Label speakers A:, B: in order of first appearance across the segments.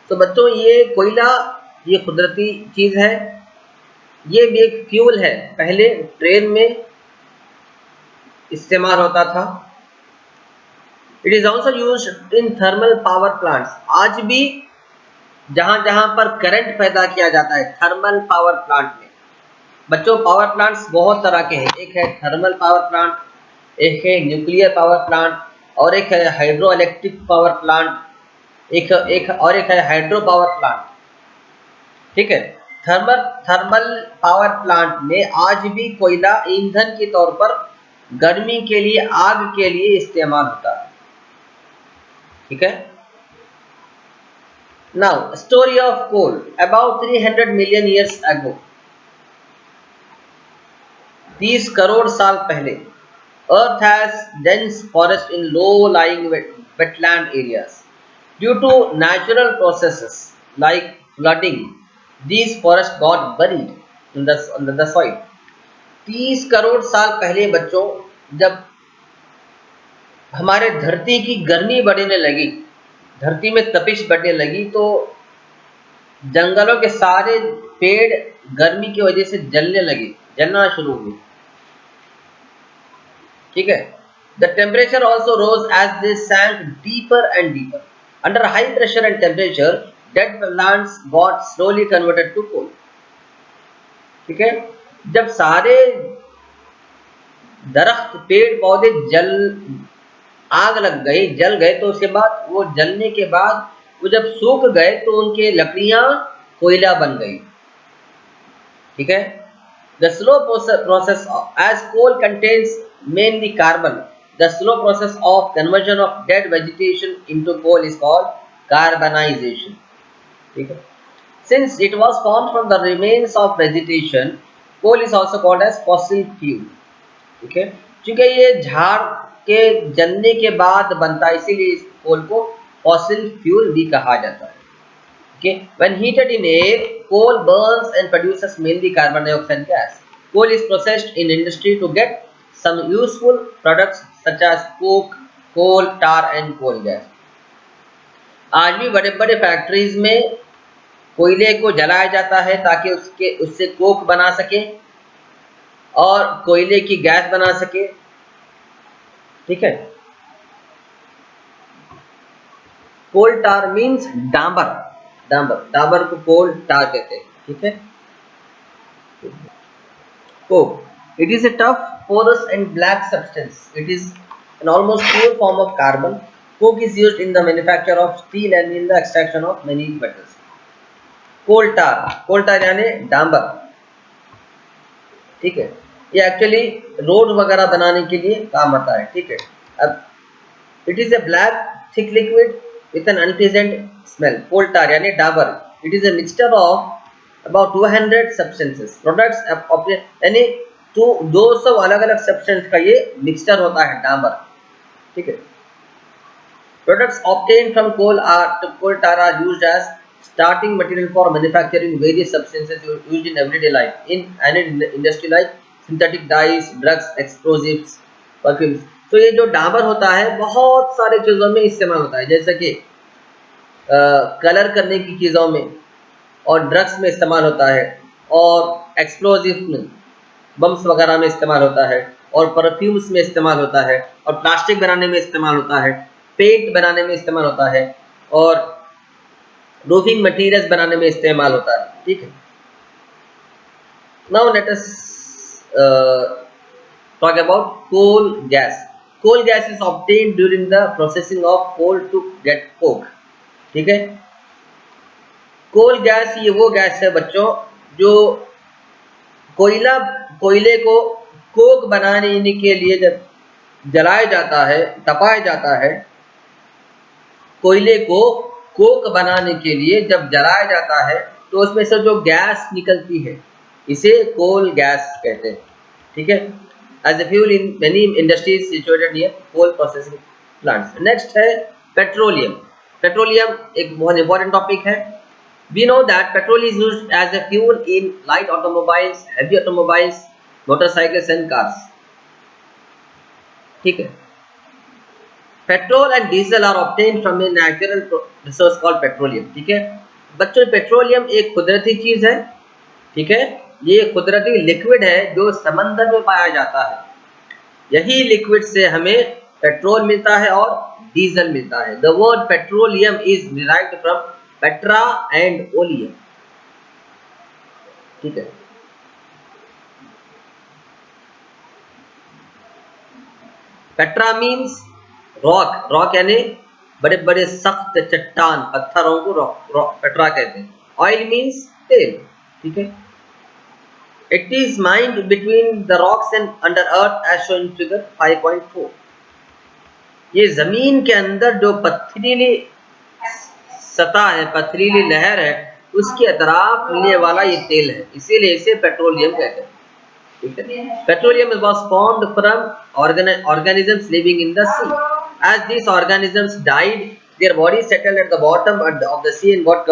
A: तो बच्चों ये कोयला ये कुदरती चीज है, ये भी एक फ्यूल है, पहले ट्रेन में इस्तेमाल होता था। It is also use in thermal power plants. आज भी जहां जहां पर करंट पैदा किया जाता है थर्मल पावर प्लांट में, बच्चों पावर प्लांट्स बहुत तरह के हैं, एक है थर्मल पावर प्लांट, एक है न्यूक्लियर पावर प्लांट, और एक है हाइड्रो इलेक्ट्रिक पावर प्लांट, एक है हाइड्रो पावर प्लांट। ठीक है, थर्मल थर्मल पावर प्लांट में आज भी कोयला ईंधन के तौर पर गर्मी के लिए, आग के लिए इस्तेमाल होता है। ठीक है, now story of coal. About 300 million years ago, 30 crore साल पहले, earth has dense forest in low lying wetland areas. Due to natural processes like flooding, these forests got buried in the soil. 30 crore साल पहले बच्चों, जब हमारे धरती की गर्मी बढ़ने लगी, धरती में तपिश बढ़ने लगी, तो जंगलों के सारे पेड़ गर्मी की वजह से जलने लगे, जलना शुरू हुए। ठीक है, the temperature also rose as they sank deeper and deeper. Under high pressure and temperature, dead plants got slowly converted to coal. ठीक है, जब सारे दरख्त पेड़ पौधे आग लग गई, जल गए, तो उसके बाद वो जलने के बाद वो जब सूख गए तो उनके लकड़ियां कोयला बन गई। ठीक है, the slow process as coal contains mainly carbon, the slow process of conversion of dead vegetation into coal is called carbonization. ठीक है, since it was formed from the remains of vegetation, coal is also called as fossil fuel. ठीक है, क्योंकि ये झाड़ के जलने के बाद बनता है, इसीलिए इस कोल को फॉसिल फ्यूल भी कहा जाता है। Okay, when heated in air, coal burns and produces mainly carbon dioxide gas. Coal is processed in industry to get some useful products such as coke, coal tar and coal gas. आज भी बड़े बड़े factories में कोयले को जलाया जाता है ताकि उससे कोक बना सके और कोयले की गैस बना सके। ठीक है, कोल टार मीन्स डांबर, डांबर को कोल टार कहते हैं। ठीक है, coke, it is a tough, porous and black substance. It is an almost pure form of carbon. Coke is used in the manufacture of steel and in the extraction of many metals. कोल टार यानी डांबर। ठीक है, ये actually road वगैरह बनाने के लिए काम आता है। ठीक है, अब it is A black thick liquid with an unpleasant smell. Coal tar यानी Dabur, it is a mixture of about 200 substances. Products यानी 200 अलग अलग सब्सटेंस का ये मिक्सचर होता है डाबर। ठीक है, products obtained from coal tar are used as starting material for manufacturing various substances used in everyday life in industry like synthetic dyes, drugs, explosives, perfumes. तो ये जो डाबर होता है बहुत सारे चीज़ों में इस्तेमाल होता है, जैसे कि कलर करने की चीज़ों में और ड्रग्स में इस्तेमाल होता है, और एक्सप्लोजिव में बम्स वगैरह में इस्तेमाल होता है, और परफ्यूम्स में इस्तेमाल होता है, और प्लास्टिक बनाने में इस्तेमाल होता है, पेंट बनाने में इस्तेमाल होता है, और रूफिंग मटेरियल्स बनाने में इस्तेमाल होता है। ठीक है, now let us talk about coal gas. Coal gas is obtained during the processing of coal to get coke. ठीक है, कोल गैस ये वो गैस है बच्चों जो कोयले को कोक बनाने के लिए जब जलाया जाता है, तपाया जाता है, कोयले को कोक बनाने के लिए जब जलाया जाता है तो उसमें से जो गैस निकलती है इसे कोल गैस कहते हैं। ठीक है, as a fuel in many industries situated near coal processing plants. Next है पेट्रोलियम। पेट्रोलियम एक बहुत इंपॉर्टेंट टॉपिक है। We know that petrol is used as a fuel in light automobiles, heavy automobiles, motorcycles and cars. ठीक है, petrol and diesel are obtained from a natural resource called petroleum. ठीक है बच्चों, petroleum एक कुदरती चीज है। ठीक है, ये कुदरती लिक्विड है जो समंदर में पाया जाता है। यही लिक्विड से हमें पेट्रोल मिलता है और डीजल मिलता है। The word petroleum is derived from Petra and oleum. ठीक है, पेट्रा मीन्स रॉक, रॉक यानी बड़े बड़े सख्त चट्टान पत्थरों को रॉक पेट्रा कहते हैं। ऑयल मीन्स तेल। ठीक है, it is mined between the rocks and under earth as shown in figure 5.4। ये जमीन के अंदर जो पथरीली सतह है, पथरीली लहर है, उसके अतराफ मिलने वाला ये तेल है, इसीलिए इसे पेट्रोलियम कहते हैं। ठीक है, petroleum was formed from organisms living in the sea. As these organisms died, their bodies settled at the bottom of the sea and got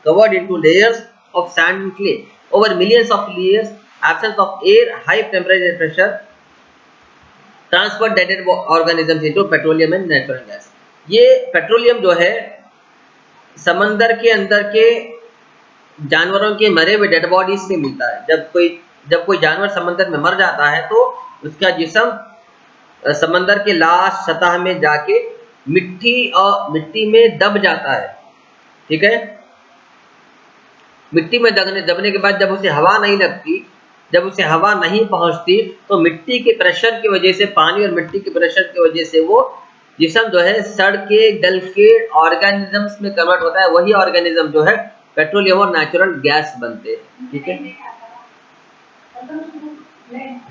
A: covered into layers of sand and clay. Over millions of years, absence of air, high temperature and pressure transferred dead organisms into petroleum and natural gas. ये petroleum जो है समंदर के अंदर के जानवरों के मरे हुए डेड बॉडीज से मिलता है। जब कोई जानवर समंदर में मर जाता है तो उसका जिस्म समंदर के लास्ट सतह में जाके मिट्टी में दब जाता है। ठीक है, मिट्टी में दबने के बाद जब उसे हवा नहीं लगती, जब उसे हवा नहीं पहुंचती, तो मिट्टी के प्रेशर की वजह से, पानी और मिट्टी के प्रेशर की वजह से वो जिस्म जो है सड़ के गल के ऑर्गेनिजम्स में कन्वर्ट होता है। वही ऑर्गेनिज्म जो है पेट्रोलियम और नेचुरल गैस बनते हैं। ठीक है,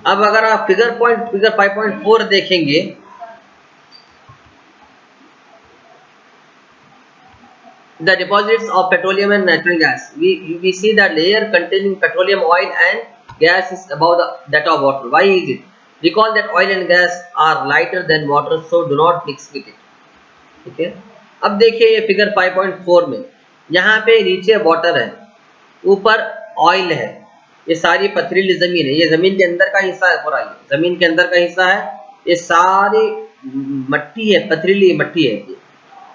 A: अब अगर आप फिगर 5.4 देखेंगे, the deposits of petroleum and natural gas, we see that layer containing petroleum, oil and gas is above that of water. Why is it? Recall that oil and gas are lighter than water, so do not mix with it. ठीक है, अब देखिए ये figure 5.4 में, यहाँ पे नीचे water है, ऊपर ऑयल है, ये सारी पथरीली जमीन है, ये जमीन के अंदर का हिस्सा है पूरा, ये जमीन के अंदर का हिस्सा है, ये सारी मट्टी है, पथरीली मट्टी है,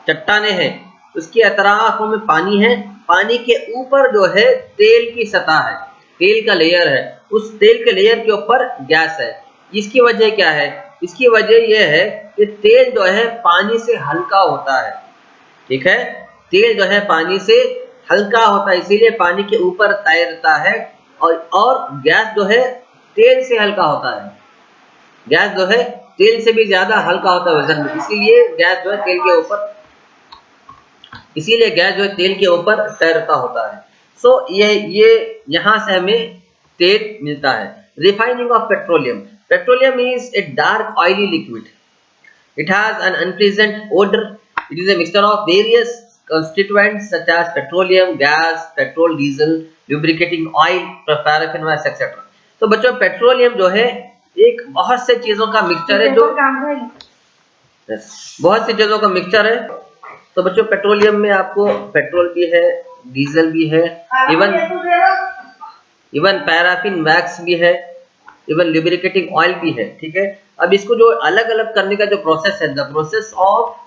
A: चट्टाने हैं, उसके अतराफों में पानी है, पानी के ऊपर जो है तेल की सतह है, तेल का लेयर है, उस तेल के लेयर के ऊपर गैस है। इसकी वजह क्या है? इसकी वजह यह है कि तेल जो है पानी से हल्का होता है। ठीक है, तेल जो है पानी से हल्का होता है, इसीलिए पानी के ऊपर तैरता है, और गैस जो है तेल से हल्का होता है, गैस जो है तेल से भी ज्यादा हल्का होता है वजन में, इसीलिए गैस जो है तेल के ऊपर, इसीलिए गैस जो है तेल के ऊपर तैरता होता है। सो ये यहाँ से हमें तेल मिलता है। Refining of petroleum, petroleum is a dark oily liquid, it has an unpleasant odour, it is a mixture of various constituents such as petroleum, gas, petrol, diesel, lubricating oil, paraffin wax etc. तो बच्चों petroleum जो है एक बहुत से चीजों का mixture है, जो बहुत सी चीजों का मिक्सचर है। तो बच्चों पेट्रोलियम में आपको पेट्रोल भी है, डीजल भी है, इवन पैराफिन वैक्स भी है, इवन लुब्रिकेटिंग ऑयल भी है। ठीक है, अब इसको जो अलग अलग करने का जो प्रोसेस है, द प्रोसेस ऑफ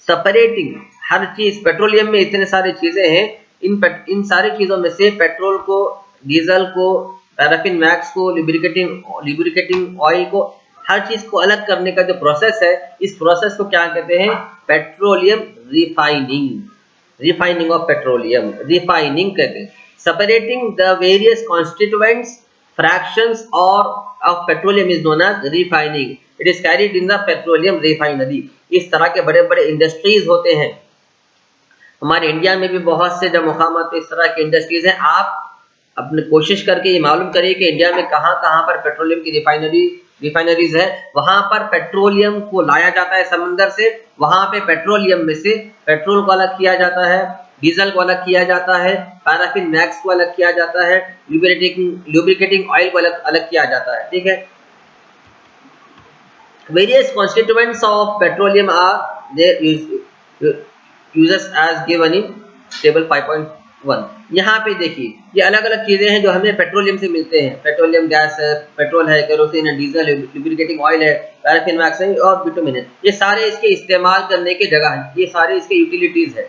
A: सेपरेटिंग, हर चीज पेट्रोलियम में इतने सारे चीजें हैं, इन सारी चीजों में से पेट्रोल को, डीजल को, पैराफिन वैक्स को, लुब्रिकेटिंग ऑयल को, हर चीज को अलग करने का जो प्रोसेस है, इस प्रोसेस को क्या कहते हैं? Petroleum refining, refining of petroleum, refining कहते हैं। Separating the various constituents fractions और of petroleum is known as refining, it is carried in the petroleum refinery. इस तरह के बड़े बड़े इंडस्ट्रीज होते हैं, हमारे इंडिया में भी बहुत से जब मुकामात पे इस तरह के इंडस्ट्रीज हैं। आप अपने कोशिश करके ये मालूम करिए कि इंडिया में कहाँ कहाँ पर पेट्रोलियम की रिफाइनरीज है, वहां पर पेट्रोलियम को लाया जाता है समंदर से, वहां पे पेट्रोलियम में से पेट्रोल को अलग किया जाता है, डीजल को अलग किया जाता है, पैराफिन वैक्स को अलग किया जाता है, लुब्रिकेटिंग ऑयल को अलग किया जाता है। ठीक है, various constituents of petroleum are their uses as given in table 5.1. One. यहाँ पे देखिए ये अलग अलग चीज़ें हैं जो हमें पेट्रोलियम से मिलते हैं। पेट्रोलियम गैस है, पेट्रोल है, केरोसिन है, डीजल है, लुब्रिकेटिंग ऑयल है, पैराफिन वैक्स है और बिटुमिन है। ये सारे इसके इस्तेमाल करने की जगह हैं, ये सारे इसके यूटिलिटीज़ है।